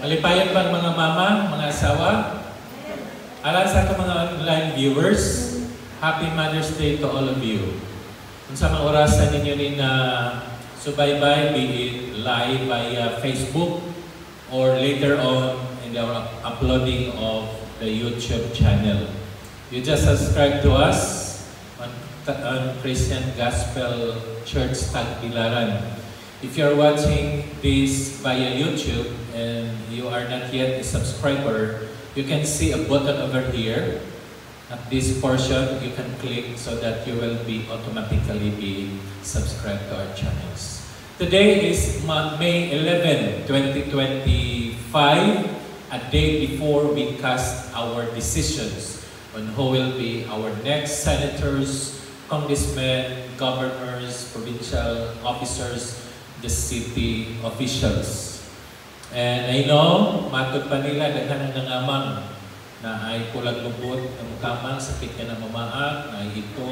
Malipayon bang mga mama, mga asawa? Alam sa ito mga online viewers, Happy Mother's Day to all of you. Kung sa mga orasan ninyo rin na subaybay, be it live via Facebook or later on in the uploading of the YouTube channel. You just subscribe to us on Christian Gospel Church Tagbilaran. If you're watching this via YouTube and you are not yet a subscriber, you can see a button over here. At this portion, you can click so that you will be automatically be subscribed to our channels. Today is May 11, 2025, a day before we cast our decisions on who will be our next senators, congressmen, governors, provincial officers, the city officials. And I know, matod pa nila, daghan ang nangamang na ay pulag lubot ang kamang, sakit ka na mamaak, na ito,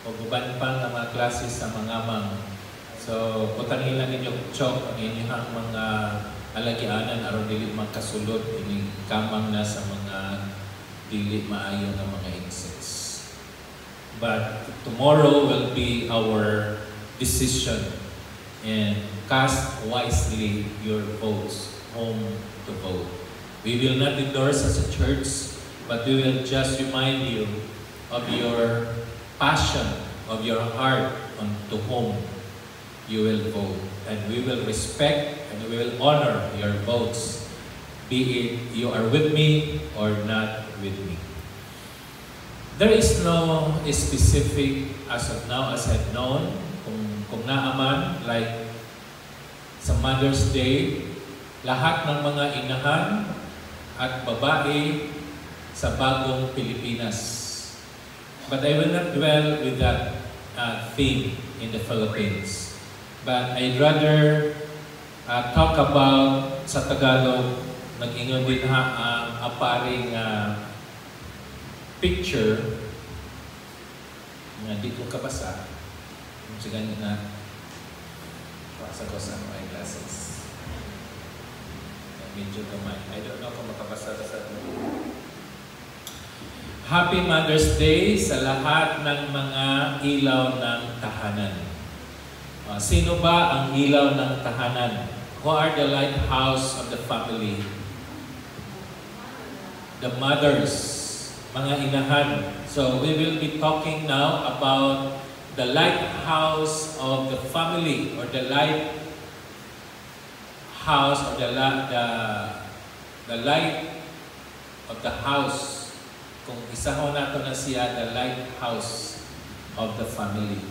o guban pa ng mga klase sa mangamang. So, putangin lang ninyo chok ang inyong mga alagianan aron dili magkasulod ini kamang na sa mga dili maayo ng mga insects. But tomorrow will be our decision. And cast wisely your votes home to vote. We will not endorse as a church, but we will just remind you of your passion, of your heart on to whom you will vote. And we will respect and we will honor your votes, be it you are with me or not with me. There is no specific, as of now, as I've known, kung naaman, like sa Mother's Day, lahat ng mga inahan at babae sa bagong Pilipinas. But I will not dwell with that theme in the Philippines. But I'd rather talk about sa Tagalog, nag-ingon din ang aparing picture na di ko kabasa. Sige na, pasa ko sa my glasses. Medyo gamay. I don't know kung makabasa ka sa ito. Happy Mother's Day sa lahat ng mga ilaw ng tahanan. Sino ba ang ilaw ng tahanan? Who are the lighthouse of the family? The mothers, mga inahan. So we will be talking now about the lighthouse of the family, or the lighthouse, or the light of the house. Kung isaho nato na siya, the lighthouse of the family.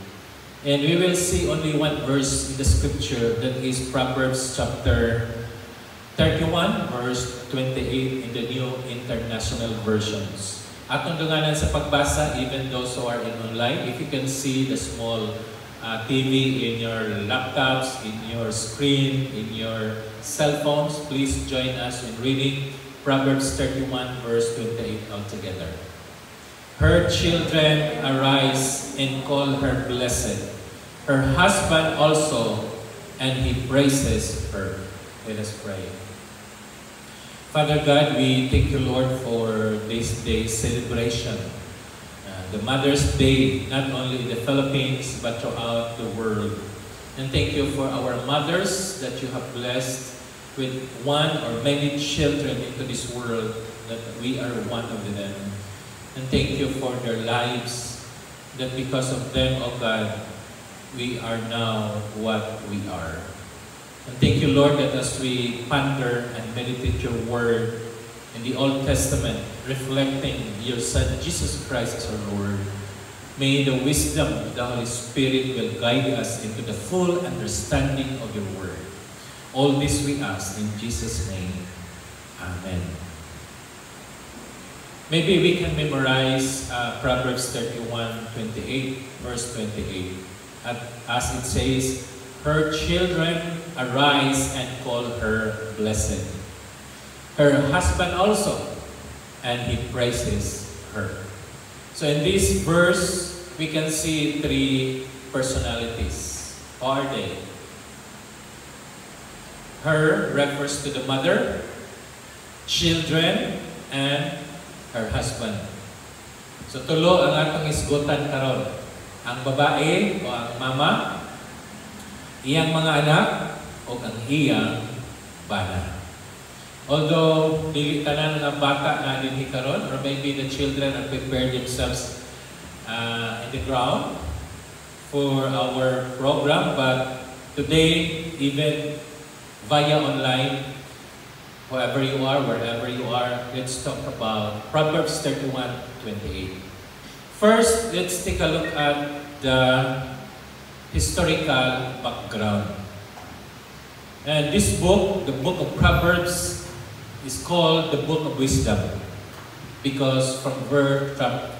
And we will see only one verse in the scripture, that is Proverbs chapter 31, verse 28 in the New International Versions. Atong dunganan sa pagbasa, even those who are in online, if you can see the small TV in your laptops, in your screen, in your cell phones, please join us in reading Proverbs 31, verse 28 altogether. Her children arise and call her blessed, her husband also, and he praises her. Let us pray. Father God, we thank you, Lord, for this day's celebration. The Mother's Day, not only in the Philippines, but throughout the world. And thank you for our mothers that you have blessed with one or many children into this world, that we are one of them. And thank you for their lives, that because of them, oh God, we are now what we are. And thank you, Lord, that as we ponder and meditate your word in the Old Testament, reflecting your Son, Jesus Christ as our Lord, may the wisdom of the Holy Spirit will guide us into the full understanding of your word. All this we ask in Jesus' name. Amen. Maybe we can memorize Proverbs 31:28, verse 28. As it says, her children arise and call her blessed. Her husband also, and he praises her. So in this verse, we can see three personalities. Who are they? Her refers to the mother, children, and her husband. So tulo ang atong isgutan karon. Ang babae o ang mama, iyang mga anak o ang iyang bana. Although dili tanan nga bata na dinhi karon, or maybe the children are prepared themselves in the ground for our program, but today, even via online, whoever you are, wherever you are, let's talk about Proverbs 31:28. First, let's take a look at the historical background. And this book, the book of Proverbs, is called the Book of Wisdom because from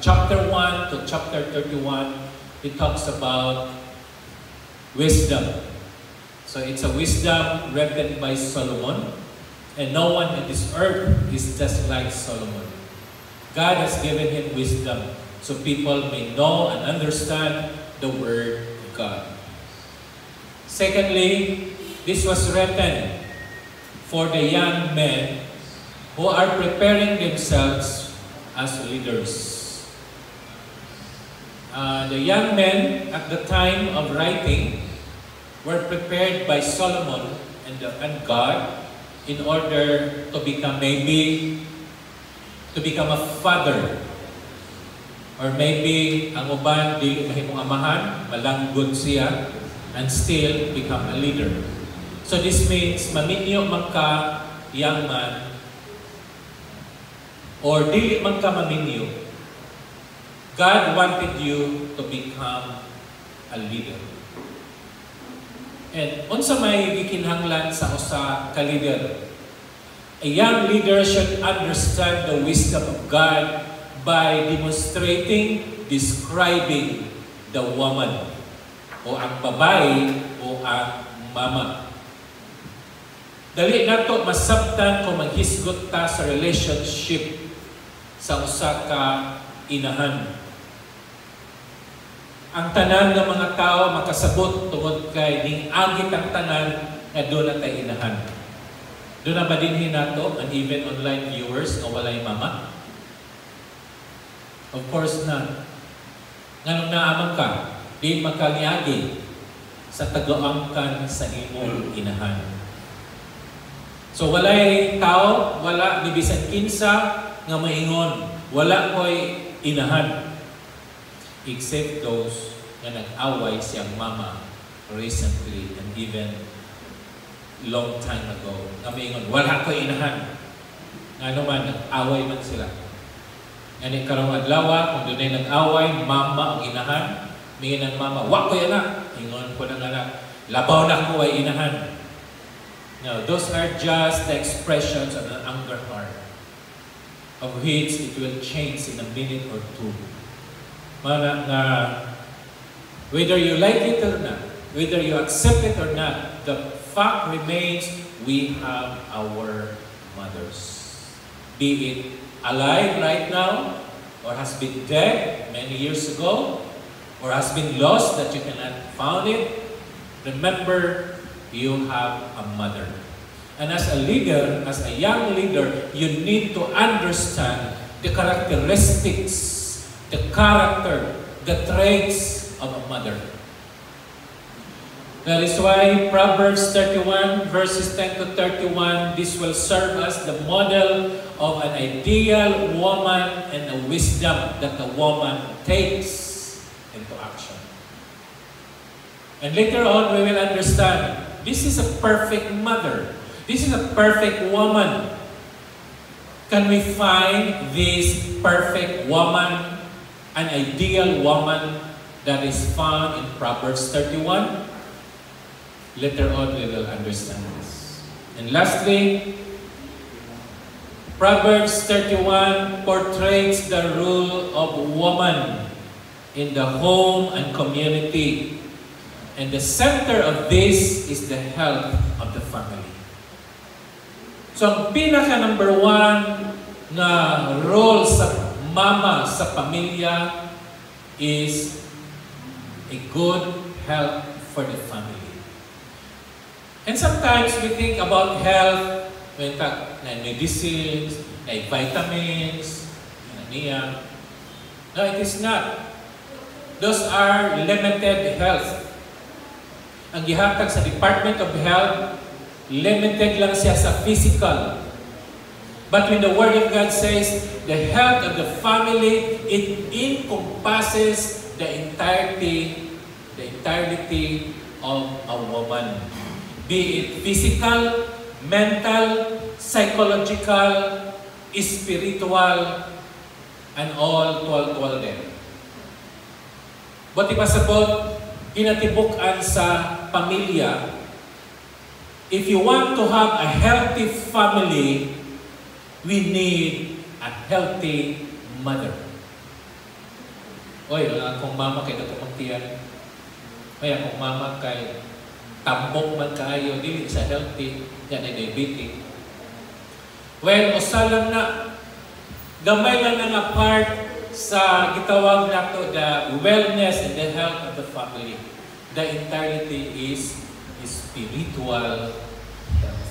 chapter 1 to chapter 31, it talks about wisdom. So it's a wisdom written by Solomon, and no one on this earth is just like Solomon. God has given him wisdom so people may know and understand the Word of God. Secondly, this was written for the young men who are preparing themselves as leaders. The young men at the time of writing were prepared by Solomon and God in order to become a father, or maybe ang uban di mahimong amahan, malanggod siya, and still become a leader. So this means maminyo man ka young man, or dili man ka maminyo, God wanted you to become a leader. And unsa may gikinahanglan sa usa ka leader? A young leader should understand the wisdom of God by demonstrating, describing the woman, o ang babae, o ang mama. Dali nato masabtan kung maghisgot ta sa relationship sa usa ka inahan. Ang tanan ng mga tao makasabot tungod kay ning-agit ang tanan nga doon na tayo inahan. Doon na ba dinhin nato, and even online viewers na walay mama? Of course na. Nganong naamang ka, di magkaliagi sa tagoangkan sa imong inahan. So walay tao, wala ni bisan kinsa nga maingon, wala ko'y inahan. Except those na nag-away siyang mama recently and even long time ago. Na maingon, wala ko'y inahan. Nga naman, nag-away man sila. Ngayon karong adlaw, kung doon ay nag-away, mama ang inahan, mingin ang mama, wak ko'y anak. Ingon ko ng anak, labaw na ko ay inahan. Now, those are just the expressions of an anger heart, of which it will change in a minute or two. Whether you like it or not, whether you accept it or not, the fact remains we have our mothers. Be it alive right now, or has been dead many years ago, or has been lost that you cannot find it, remember, you have a mother. And as a leader, as a young leader, you need to understand the characteristics, the character, the traits of a mother. That is why Proverbs 31 verses 10 to 31, this will serve as the model of an ideal woman and the wisdom that the woman takes into action. And later on, we will understand, this is a perfect mother. This is a perfect woman. Can we find this perfect woman, an ideal woman that is found in Proverbs 31? Later on, we will understand this. And lastly, Proverbs 31 portrays the role of woman in the home and community. And the center of this is the health of the family. So ang pinaka number one na role sa mama sa pamilya is a good health for the family. And sometimes we think about health, when medicines, vitamins, niya. No, it is not. Those are limited health. Ang gihatag sa Department of Health, limited lang siya sa physical. But when the Word of God says, the health of the family, it encompasses the entirety of a woman. Be it physical, mental, psychological, spiritual, and all tuwal-tuwal din. But ipasabot, kinatibukan sa pamilya, if you want to have a healthy family, we need a healthy mother. Oy, akong mama kay dato kong tiyan. May akong mama kay tambok man kaayo, dili sa healthy, yan ay diabetic. Well, usalang na, gamay lang nga part sa gitawag nato the wellness and the health of the family. The entirety is spiritual health.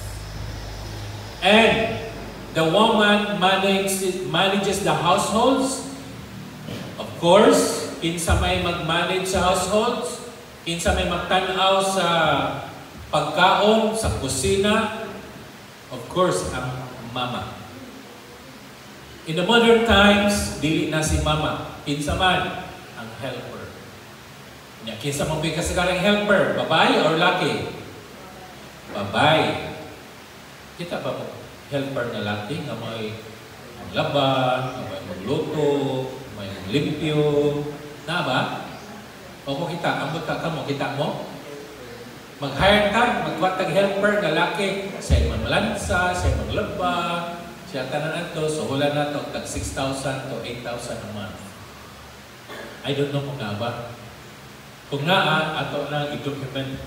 And the woman manages the households. Of course, kinsa may mag-manage sa households, kinsa may magtanaw sa pagkaon, sa kusina, of course, ang mama. In the modern times, dili na si mama. Kinsa man ang helper. Kinsa man may kasagarang helper, babae or lalaki? Babae. Kita ba mo helper na lalaki nga may maglaban, may magluto, may maglimpyo, na ba? O mo kita, ambot ka mo, kita mo? Mag-hire ka, magwatag helper na lalaki, siya man malansa, siya maglaba, siya tanan nato, so hula na to, tag 6,000 to 8,000 a month. I don't know kung nga ba. Kung nga, ato na i-document.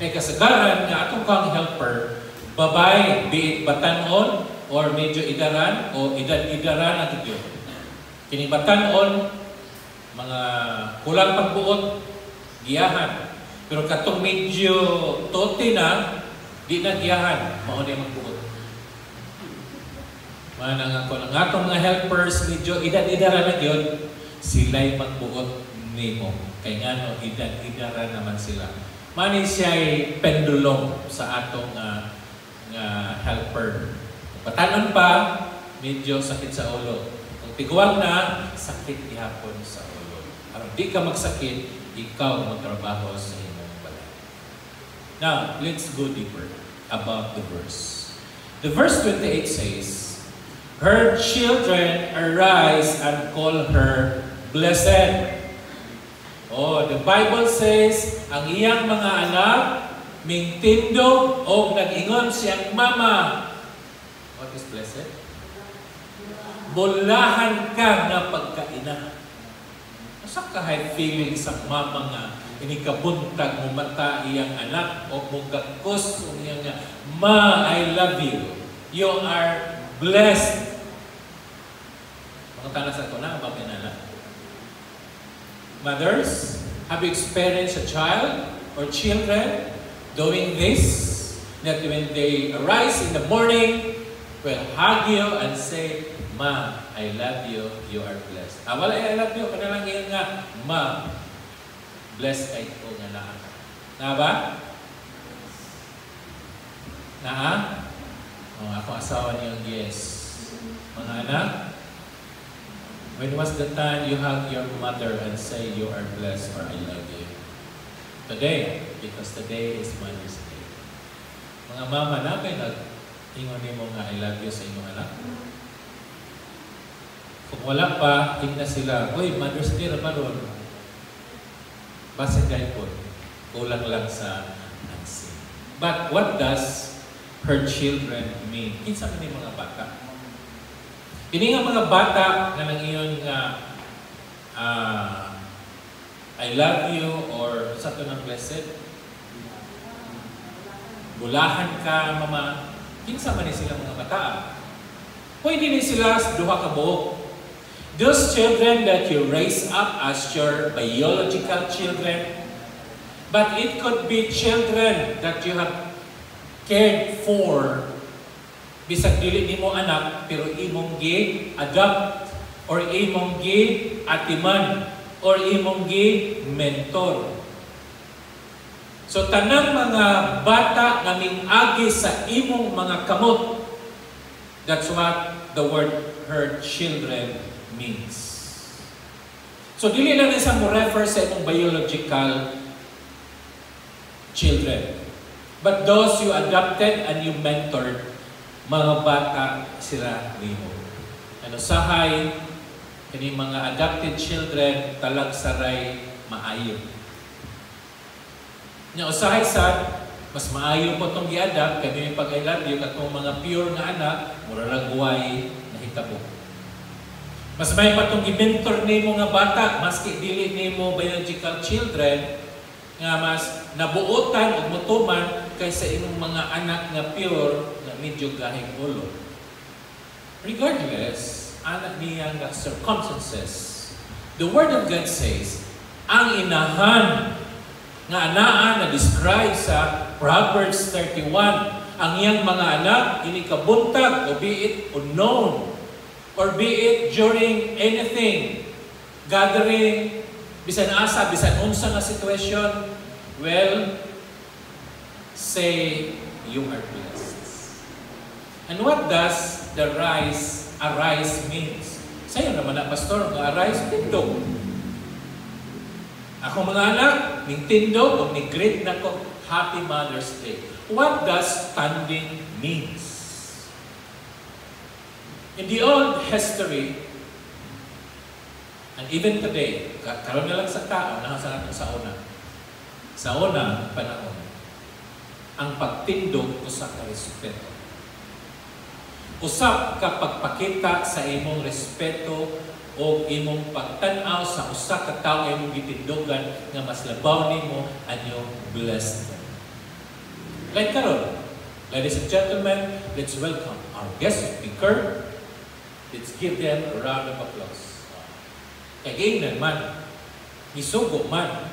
Kasagaran nga atong kang helper, babae, be it batanon, or medyo idaran, o idad-idaran at ito. Kining batanon, mga kulang pagbuot, giyahan. Pero katong medyo tote na, di na giyahan, maunay magbuot. Manang ako ng atong mga helpers, medyo idad-idara na yun, sila'y magbuot nimo. Kaya nga no, idad-idara naman sila. Mani siya'y pendulum sa atong helper. Patanon pa, medyo sakit sa ulo. Kung tiguan na, sakit ihapon sa ulo. Para di ka magsakit, ikaw magtrabaho sa imong balay. Now, let's go deeper about the verse. The verse 28 says, her children arise and call her blessed. Oh, the Bible says, ang iyang mga anak, mingtindo o nag-ingon siyang mama. What is blessed? Bulahan ka na pagkaina. Asa ka high feeling sa mama nga, inikabuntag mo mata iyang anak o mugakos o iyang nga, ma, I love you. You are blessed. Mga tanas ako na, ang babinala. Mothers, have you experienced a child or children doing this? That when they arise in the morning, will hug you and say, Ma, I love you, you are blessed. Wala I love you, kanalang yun nga, Ma, blessed ay ko nga na. Na ba? Na? Ako asawa niyong yes. Mga anak, when was the time you hug your mother and say you are blessed or I love you? Today, because today is Mother's Day. Mga mama namin, ingon mo nga I love you sa inyong anak. Kung wala pa, tingnan sila, uy, Mother's Day na ron. Basta kayo po, kulang lang sa Nancy. But what does her children mean? Kinsa man yung mga bata? Kini nga mga bata nga nang iyon nga I love you or sa to ng blessed. Bulahan ka, mama. Kinsa man ni sila mga bata? Pwede ni sila duha ka buok. Those children that you raise up as your biological children, but it could be children that you have cared for, bisag dili nimo anak, pero imong gi-adopt, or imong gi-atiman, or imong gi-mentor. So tanang mga bata nga ming-agi sa imong mga kamot, that's what the word her children means. So dili lang isa mo refer sa imong biological children, but those you adopted and you mentored, mga bata sila nimo. Ano sahay kini mga adopted children talag saray maayo. Nya usahay sad mas maayo po tong gi-adapt kay pag I love you katong mga pure nga anak mura ra guway nahitabo. Mas may patong gi-mentor nimo nga bata maski dili nimo biological children nga mas nabuotan ug motuman kaysa imong mga anak nga pure nga medyo gahing ulo. Regardless, anak niya nga circumstances, the Word of God says, ang inahan nga anaan na describe sa Proverbs 31, ang iyang mga anak, ini kabuntag, o be it unknown, or be it during anything, gathering, bisan asa, bisan unsa nga situation, well, say, you are blessed. And what does the arise means? Sayo naman na, Pastor, nga arise, tindog. Ako mga anak, ning tindog, o ning great na ko, Happy Mother's Day. What does standing means? In the old history, and even today, karon na lang sa tao, sa una panahon, ang pagtindog usa ka respeto. Usap ka pagpakita sa imong respeto o imong pagtan-aw sa usa ka tawo imong gitindogan nga mas labaw nimo and you bless them. Like karon, ladies and gentlemen, let's welcome our guest speaker. Let's give them a round of applause. Kagingnan man, isugo man.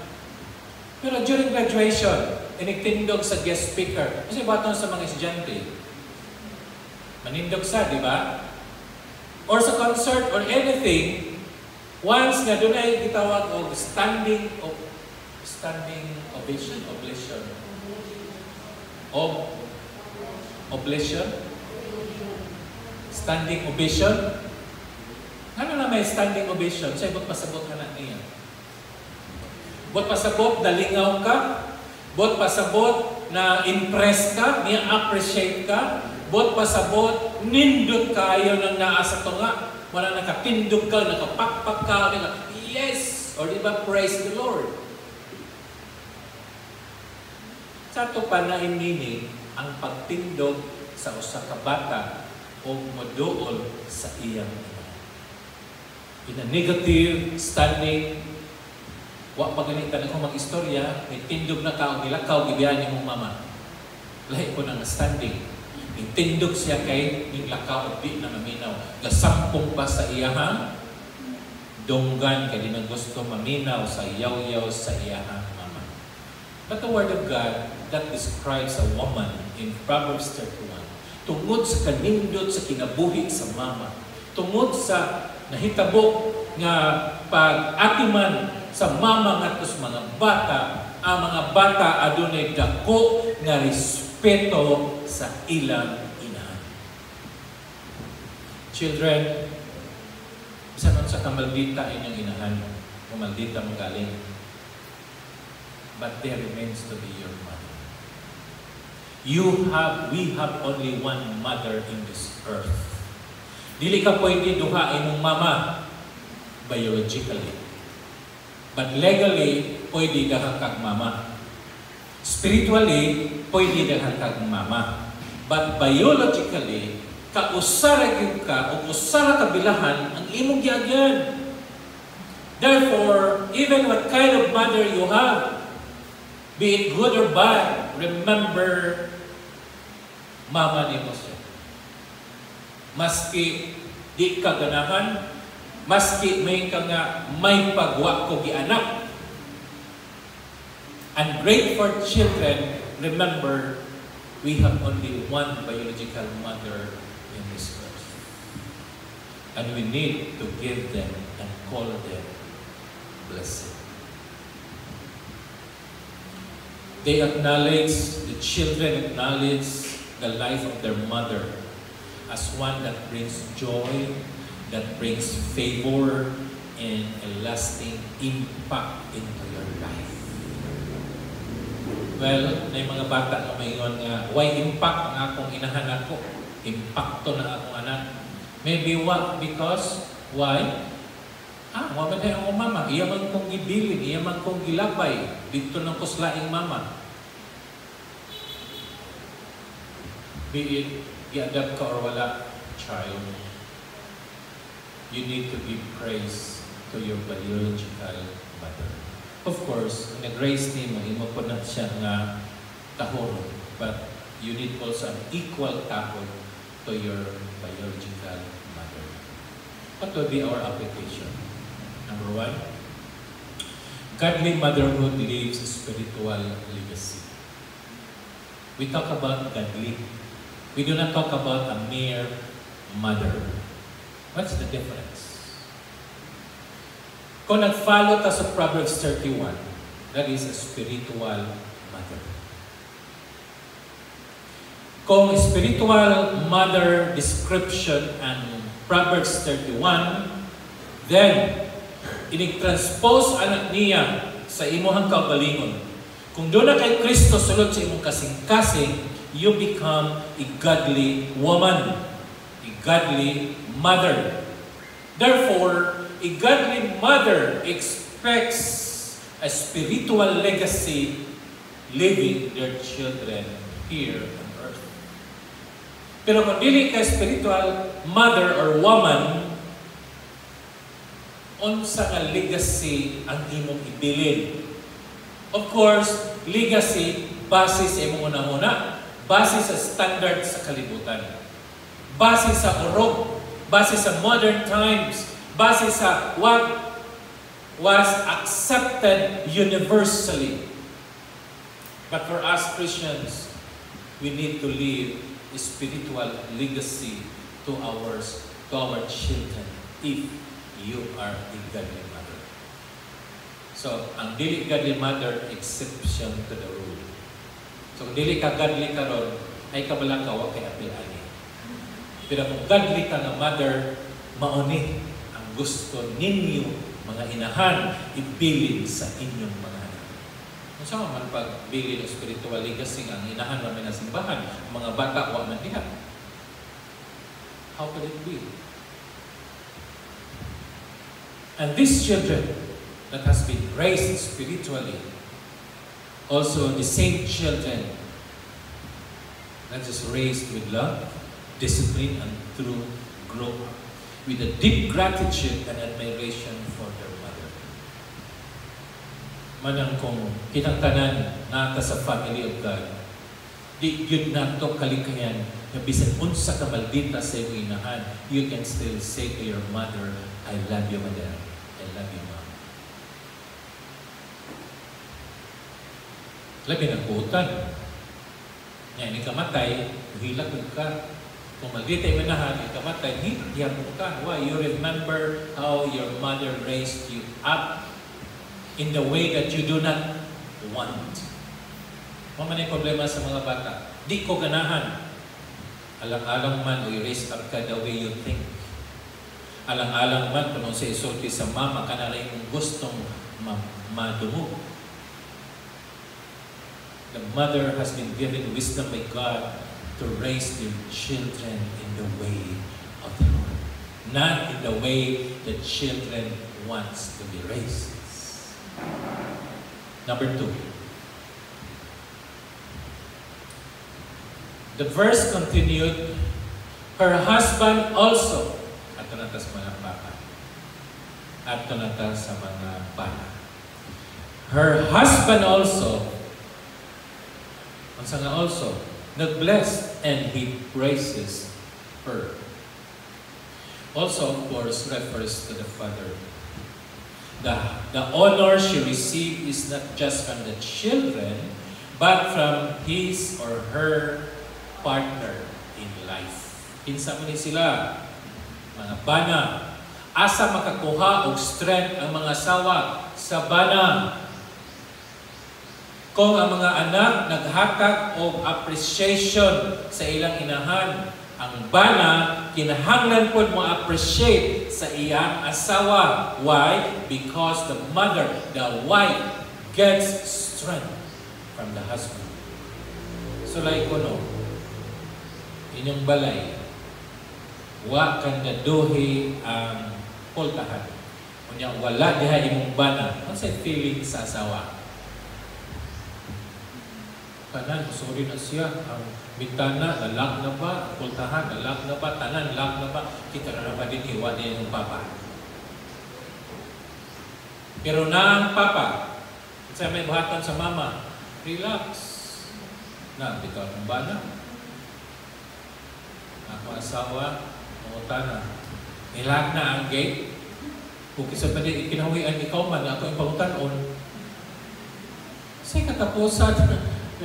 Pero during graduation, inigtindog sa guest speaker. Kasi baton sa mga estudyante, manindog sa, di ba? Or sa concert or anything, once na doon ay gitawag o standing ovation, standing ovation. Ano na may standing ovation? Sa ibang pasabot ka na niya. Bot pasabot, dalingaw ka. Bot pasabot, na impress ka, niya appreciate ka. Bot pasabot, nindot kayo nang naasa to nga. Wala nakatindog ka, nakapakpak ka, yes! Or di ba, praise the Lord. Sa ito pa na meaning, ang pagtindog sa usa ka bata o moduol sa iyang ina. In a negative standing, wa pagalitan ako mag-istorya, may tindog na ka o nilakaw, gibiyahan niyo mong mama. Lahi ko na standing. May tindog siya kay nilakaw o di na maminaw. Gasampung pa sa iyahang donggan kay di na gusto maminaw sa yaw-yaw sa iyahang mama. But the Word of God that describes a woman in Proverbs 31, tungod sa kanindot sa kinabuhi sa mama, tungod sa nahitabo nga pag-atiman sa mama ngadto sa mga bata, ang mga bata adunay dako nga respeto sa ilang inahan. Children, isa nun sa kamaldita inyong inahan, kumaldita mo galing, but there remains to be your mother. We have only one mother in this earth. Dili ka pwede duha imong mama biologically. But legally, pwede dahan kag mama. Spiritually, pwede dahan kag mama. But biologically, kausara gyud ka o usara ka bilahan ang imong giagyan. Therefore, even what kind of mother you have, be it good or bad, remember mama nimo siya. Maski di ka ganahan, maski may ka nga may pagwa ko gianak. And great for children, remember We have only one biological mother in this earth. And we need to give them and call them blessed. They acknowledge, the children acknowledge the life of their mother as one that brings joy, that brings favor, and a lasting impact into your life. Well, may mga bata na mayon nga, why impact ang akong inahan ako? Impacto na akong anak. Maybe what? Because, why? Wala na yung mama. Iya man kong gibilin, iya man kong gilabay. Dito ng kuslaing mama. Be it, i-adapt ka or wala, child. You need to give praise to your biological mother. Of course, in a grace name, imo po na siya nga tahoro. But you need also an equal tahor to your biological mother. What will be our application? Number one, godly motherhood leaves spiritual legacy. We talk about godly. We do not talk about a mere mother. What's the difference? Kung nag-follow ta sa Proverbs 31, that is a spiritual mother. Kung spiritual mother description and Proverbs 31, then inig-transpose anak niya sa imuhang kaugalingon. Kung doon na kay Kristo sulod sa imong kasing-kasing, you become a godly woman, a godly mother. Therefore, a godly mother expects a spiritual legacy leaving their children here on earth. Pero kung dili ka spiritual mother or woman, unsa nga legacy ang imong ibilin? Of course, legacy base sa imong una-una, base sa standard sa kalibutan, base sa urog, base sa modern times, base sa what was accepted universally. But for us Christians, we need to leave a spiritual legacy to our children if you are a godly mother. So, ang dili godly mother, exception to the rule. So, kung dili ka godly karon, ay kabala ka, wag kay apil-ani. Pero kung godly ka na mother, mauni ang gusto ninyo, mga inahan, ibilin sa inyong mga anak. Kung saan man pagbilin o spiritual legacy ang inahan namin na simbahan, ang mga bata, wag man diha. How could it be? And these children that has been raised spiritually, also the same children that is raised with love, discipline, and true growth, with a deep gratitude and admiration for their mother. Manang kung kitang tanan nata sa family of God, di yun nato kalikayan na bisan unsa ka maldita sa iyong inahan, you can still say to your mother, I love you, mother. I love you, mom. Labi ng kuutan. Yan, ikamatay, hilak ka. Kung maldita yung inahan, ikamatay, hilak ka. Why? You remember how your mother raised you up in the way that you do not want. Maman yung problema sa mga bata. Di ko ganahan. Alang-alang man, o raise up ka the way you think. Alang-alang man, kung sa isulti sa mama, ka na rin mong gustong madumog. The mother has been given wisdom by God to raise their children in the way of the Lord. Not in the way the children wants to be raised. Number 2. The verse continued, her husband also, ato na ta sa mga bata. Ato na ta sa mga bata. Her husband also, unsa nga also, nag-bless and he praises her. Also, of course, refers to the father. The honor she received is not just from the children, but from his or her partner in life. Kinsa man ni sila, mga bana. Asa makakuha og strength ang mga asawa sa bana. Kung ang mga anak naghatag og appreciation sa ilang inahan, ang bana kinahanglan pod mo appreciate sa iyang asawa. Why? Because the mother, the wife, gets strength from the husband. So like kuno, inyong balay, wa kan gaduhi ang pultahan. Kunya wala diha imong bana, ano sa feeling sa asawa? Tanan, sorry na siya. Ang bintana, lalak na ba? Pultahan, lalak na ba? Tanan, lalak na ba? Kita na ba din iwa niya yung papa? Pero na ang papa, sa may buhatan sa mama, relax. Na, bitaw ng bana. Ako asawa, mangutana. Nilak na ang gate. Kung kisa pa din ikinawian ikaw man, ako yung pangutan-on. Kasi katapusan,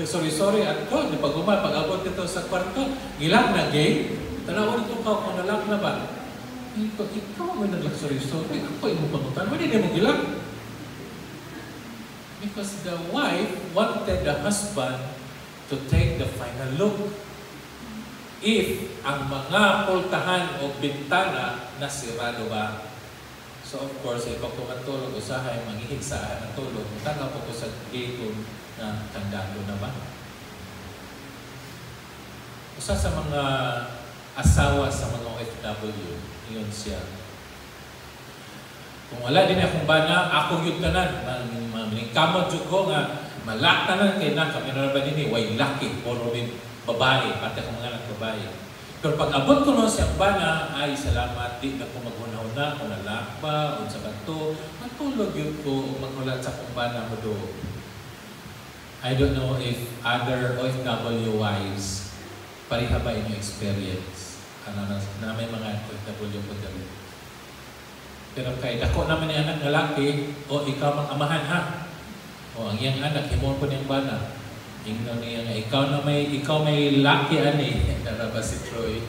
sorry, ato, di pag pag-abot dito sa kwarto, gilak na gate, tanawin ito ka kung nalak na ba? Ikaw may nalak, sorry, ako yung pangutan, hindi mo gilak. Because the wife wanted the husband to take the final look. If ang mga pultahan o bintana nasirado ba? So of course, ikaw kung ang tulog, usahay, manghihigsahan ang tulog, tanga po ko sa gate na tandaan na ba? Usa sa mga asawa sa mga OFW, yun siya. Kung wala din akong bana, ako yun tanan. Kamot yun ko nga, malaktanan kayo na kami na ba din way laki, puro may babae, pati akong mga anak babae. Pero pag abot ko no siyang bana, ay salamat, di na ko maghuna-huna, kung lalak ba, o sa bato, matulog yun ko, maghulat sa akong bana mo do. I don't know if other OFW wives pareha ba inyong experience na may mga OFW po dali. Pero kay dako naman ni anak na laki, o ikaw mang amahan ha. O ang iyang anak, himon po niyang bana. Ingno niya nga, ikaw may laki ani. Naraba si Troy.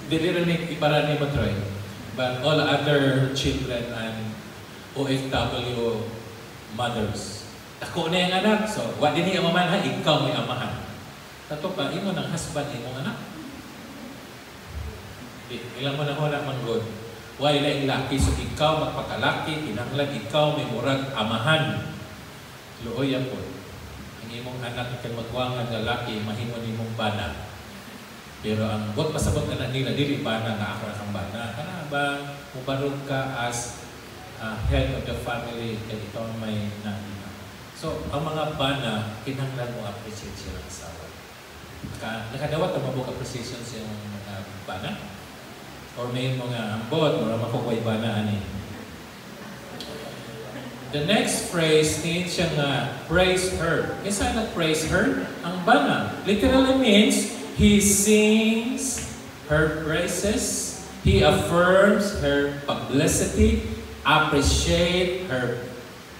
Dili rin ibara ni mo Troy. But all other children and OFW mothers, ako na yung anak. So, wa din niya amaman ha, ikaw may amahan. Tato pa, imo ng husband, imong anak. Ilang mo na ho na manggod. Wa ila yung laki, so ikaw magpakalaki, kinanglan ikaw may murag amahan. Luoy po. Ang imong anak kay magwangan nga laki, mahimon imong bana. Pero ang buot pasabot na nila, dili bana nga ako na kang bana. Kana ba, mubarog ka as head of the family, kaya ikaw may nangina. So, ang mga bana, kinanglan mo appreciate siya ng asawa. Nakadawat na mabuk appreciation siya ng mga bana? Or may mga ambot, mura makukway bana ani. The next phrase, need siya nga, praise her. Isa na praise her? Ang bana. Literally means, he sings her praises, he affirms her publicity, appreciate her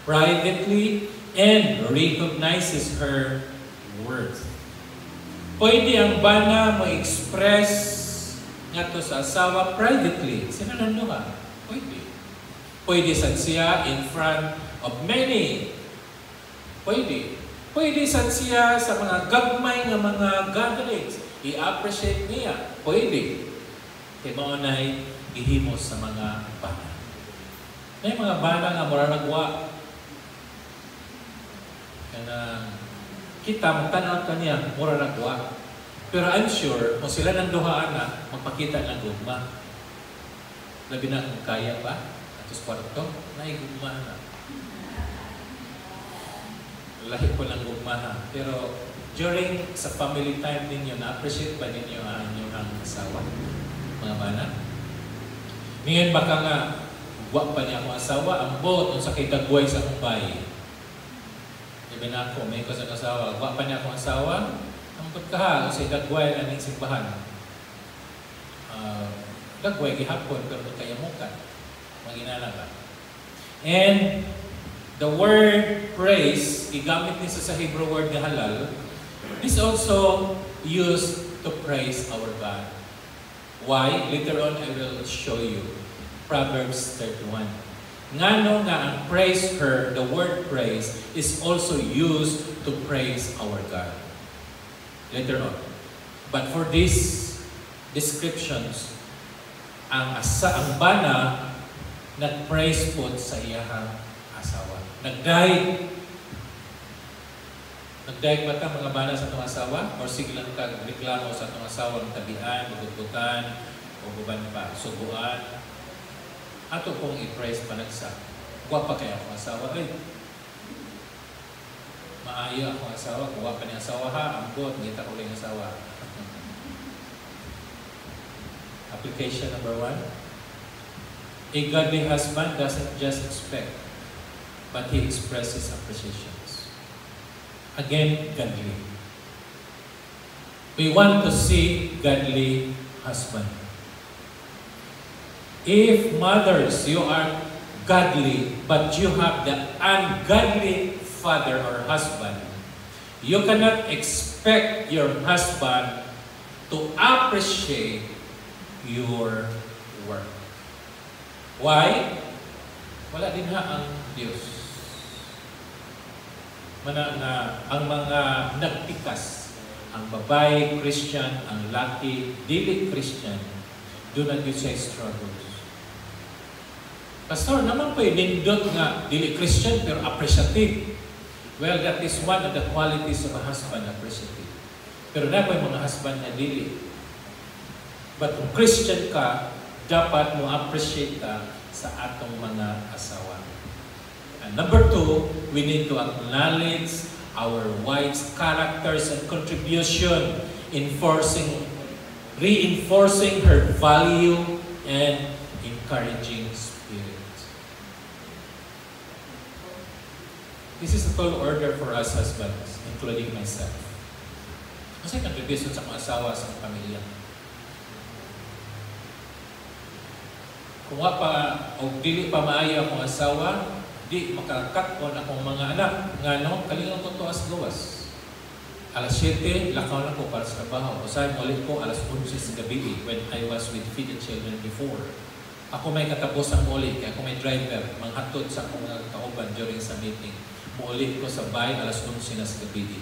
privately, and recognizes her worth. Pwede ang bana mo express nga to sa asawa privately. Sinanando ka? Pwede. Pwede sad siya in front of many. Pwede. Pwede sad siya sa mga gagmay nga mga gatherings. I-appreciate niya. Pwede. Kaya maunay, ihimos sa mga bana. May mga bana nga mura nagwa. Kaya kita, magtanaw ka niya, mura nagwa. Pero I'm sure, kung sila ng duhaan na, magpakita ng gugma. Labi na kung kaya pa, atos kwarto, naigugma na. Lahi po ng gugma na. Pero during sa family time ninyo, na-appreciate ba ninyo ang inyong asawa? Mga bana? Ngayon baka nga, wak pa niya akong asawa, ang bot, sa kitagway sa akong bayi. Sabi na ako, may ko sa asawa, wak pa niya akong asawa, ang pagkaha, kasi dagway na ning simbahan. Dagway, gihapon, pero kaya mukan. Maginala ka. And The word praise, igamit niya sa Hebrew word na halal, is also used to praise our God. Why? Later on, I will show you. Proverbs 31. Ngano nga ang praise her, the word praise, is also used to praise our God. Later on. But for these descriptions, ang bana nag-praise po sa iyahang asawa. Nag-dive ba ta mga bana sa itong asawa? Or sige lang reklamo sa itong asawa ng tabian, bugutbutan, o buban pa, subuan. Ato pong i-praise panagsa. Guwapa kaya akong asawa. Ay, maaya akong asawa. Guwapa niya asawa ha. Ambot, ngita ko lang asawa. Application number 1. A godly husband doesn't just expect, but he expresses appreciations. Again, godly. We want to see godly husband. If mothers, you are godly, but you have the ungodly father or husband, you cannot expect your husband to appreciate your work. Why? Wala din ha ang Diyos. Ang mga nagtikas, ang babae Christian, ang laki dili Christian, do not you say struggles. Pastor, naman po nindot nga dili Christian pero appreciative. Well, that is one of the qualities of a husband, appreciative. Pero na po yung mga husband na dili. But kung Christian ka, dapat mo appreciate ka sa atong mga asawa. And number 2, we need to acknowledge our wife's characters and contribution in reinforcing her value and encouraging spirit. This is a tall order for us husbands, including myself. Kasi contribution sa mga asawa sa pamilya. Kung o dili pa maayo akong asawa, di makakaton akong mga anak. Ngano, kalingon ko to as gawas. Alas 7, lakaw na ko para sa trabaho. Usahay mo ulit ko alas 11 sa gabi when I was with Feed the Children before. Ako may katapos ang ulit, kaya ako may driver, manghatod sa akong kauban during sa meeting. Muulit ko sa bahay alas 11 na sa gabi.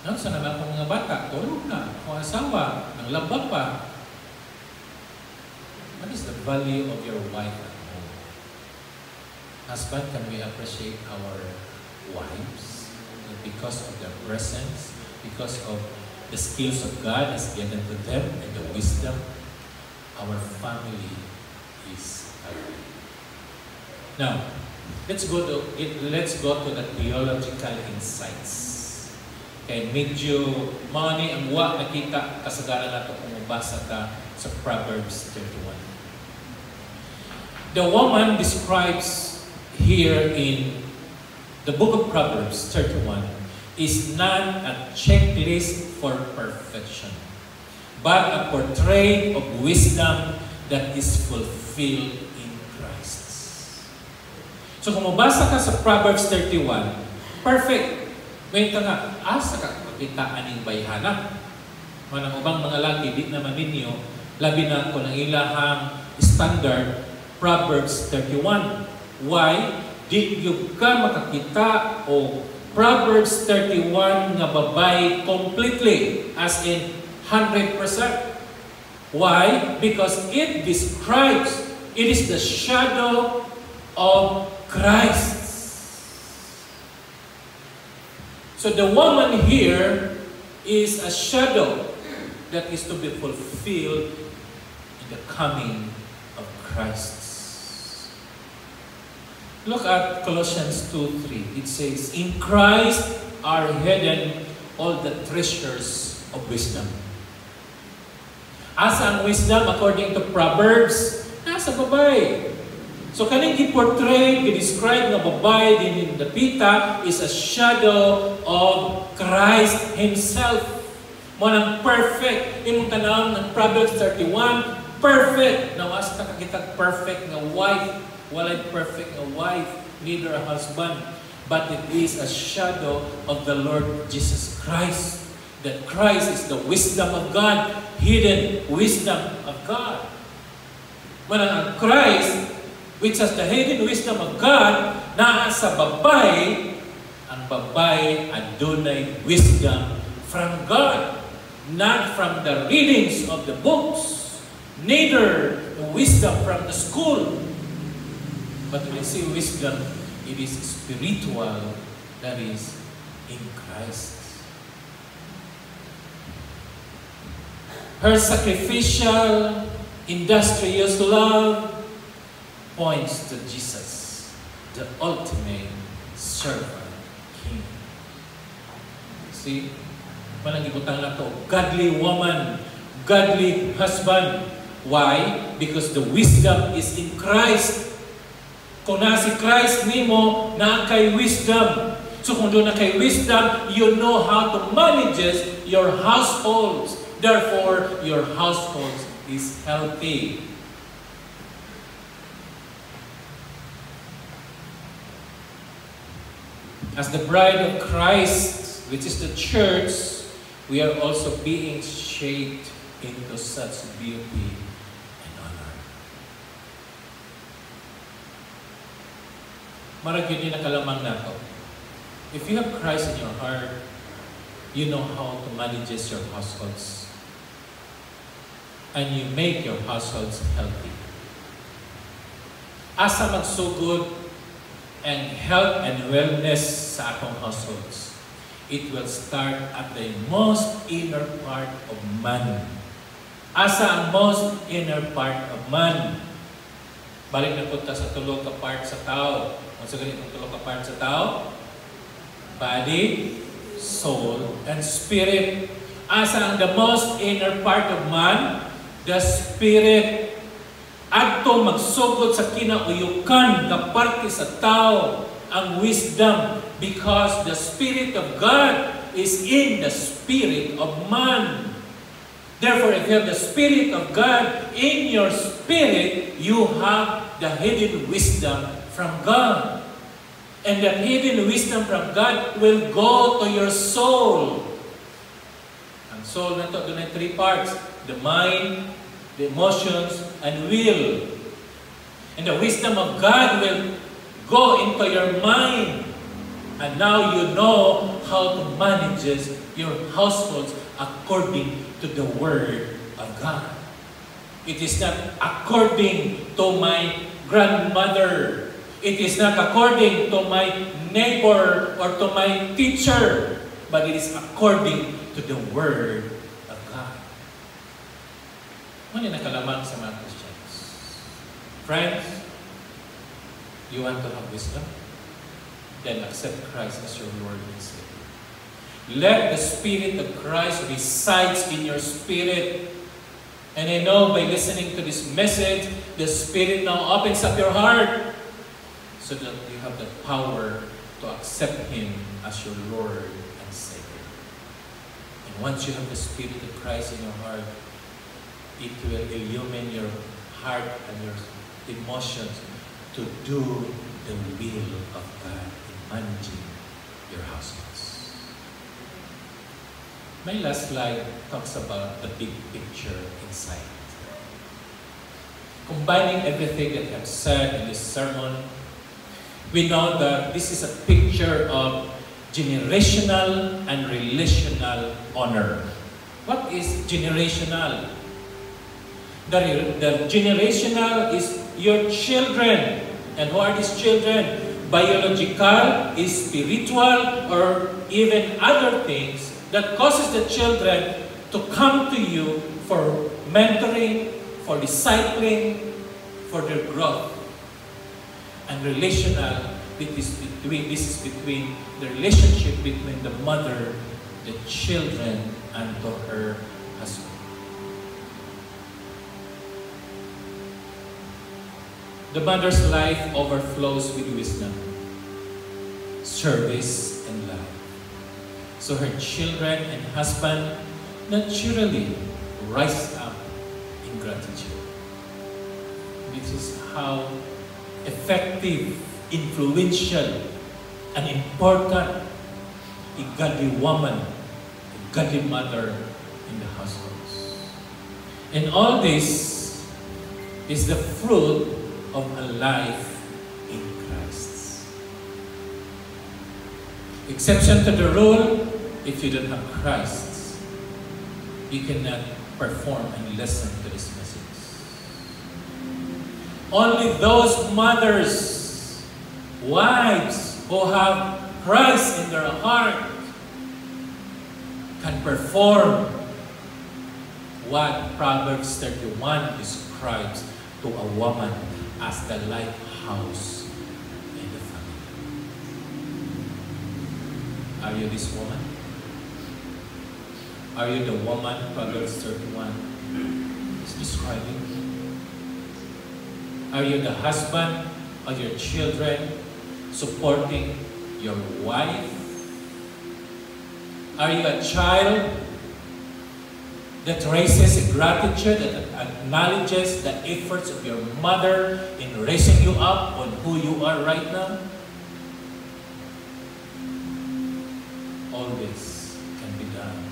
Ano sa naman akong mga bata? Tulog na. Akong asawa, nang labang pa. What is the value of your wife at home? Husband, can we appreciate our wives because of their presence, because of the skills of God has given to them and the wisdom? Our family is happy. Now, let's go to the theological insights. Kay medyo money ang wa nakita kasagaran nato kung mabasa ka sa Proverbs 31. The woman describes here in the book of Proverbs 31 is not a checklist for perfection, but a portrait of wisdom that is fulfilled in Christ. So kung mabasa ka sa Proverbs 31, perfect. Ngayon ka nga, asa ka kakitaan ng bayhana. Manang ubang mga lagi, di naman ninyo, labi na kung ang ilahang standard, Proverbs 31. Why? Di yung ka makakita o Proverbs 31 nga babay completely, as in 100%. Why? Because it describes, it is the shadow of Christ. So the woman here is a shadow that is to be fulfilled in the coming of Christ. Look at Colossians 2:3. It says, "In Christ are hidden all the treasures of wisdom." Asa ang wisdom according to Proverbs? Nasa babae. So kaning gi-portray, gi-describe nga babae din the pita is a shadow of Christ Himself. Mo nang perfect. Imong tanawon ng Proverbs 31, perfect. Nawas ta kakita perfect nga wife. Walay perfect nga wife. neither a husband, but it is a shadow of the Lord Jesus Christ. That Christ is the wisdom of God, hidden wisdom of God. When ang Christ, which is the hidden wisdom of God, naa sa babae, ang babae adunay wisdom from God, not from the readings of the books, neither the wisdom from the school. But when I say wisdom, it is spiritual, that is in Christ. Her sacrificial, industrious love points to Jesus, the ultimate servant king. See, walang ibutang na to. Godly woman, godly husband. Why? Because the wisdom is in Christ. Kung na si Christ nimo, na kay wisdom. So kung doon na kay wisdom, you know how to manage your households. Therefore, your household is healthy. As the bride of Christ, which is the church, we are also being shaped into such beauty and honor. Marag yun yung nakalamang na to. If you have Christ in your heart, you know how to manage your households. And you make your households healthy. Asa magsugod and health and wellness sa atong households. It will start at the most inner part of man. Asa ang most inner part of man? Balik na punta sa tulog ka part sa tao. Ang sa ganitong tulog ka part sa tao? Body, soul, and spirit. Asa ang the most inner part of man? The spirit. Adto magsugod sa kinauyukan na parte sa tao ang wisdom, because the Spirit of God is in the spirit of man. Therefore, if you have the Spirit of God in your spirit, you have the hidden wisdom from God. And that hidden wisdom from God will go to your soul. Ang soul na ito, doon ay 3 parts. The mind, the emotions, and will. And the wisdom of God will go into your mind. And now you know how to manage your households according to the Word of God. It is not according to my grandmother. It is not according to my neighbor or to my teacher. But it is according to the Word of God. Ano yung nakalamang sa mga Christians? Friends, you want to have wisdom? Then accept Christ as your Lord and Savior. Let the Spirit of Christ reside in your spirit. And I know by listening to this message, the Spirit now opens up your heart so that you have the power to accept Him as your Lord and Savior. And once you have the Spirit of Christ in your heart, it will illumine your heart and your emotions to do the will of God in managing your households. My last slide talks about the big picture inside. Combining everything that I've said in this sermon, we know that this is a picture of generational and relational honor. What is generational? The generational is your children. And who are these children? Biological, spiritual, or even other things that causes the children to come to you for mentoring, for discipling, for their growth. And relational, this is between the relationship between the mother, the children, and to her husband. The mother's life overflows with wisdom, service, and love. So her children and husband naturally rise up in gratitude. This is how effective influential, and important, a godly woman, a godly mother in the households. And all this is the fruit of a life in Christ. Exception to the rule, if you don't have Christ, you cannot perform and listen to this message. Only those mothers, wives who have Christ in their heart can perform what Proverbs 31 describes to a woman as the lighthouse in the family. Are you this woman? Are you the woman Proverbs 31 is describing? Are you the husband of your children supporting your wife? Are you a child that raises gratitude, that acknowledges the efforts of your mother in raising you up on who you are right now? All this can be done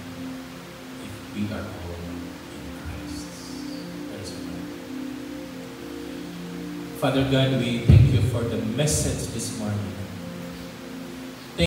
if we are all in Christ. Let us pray. Father God, we thank you for the message this morning.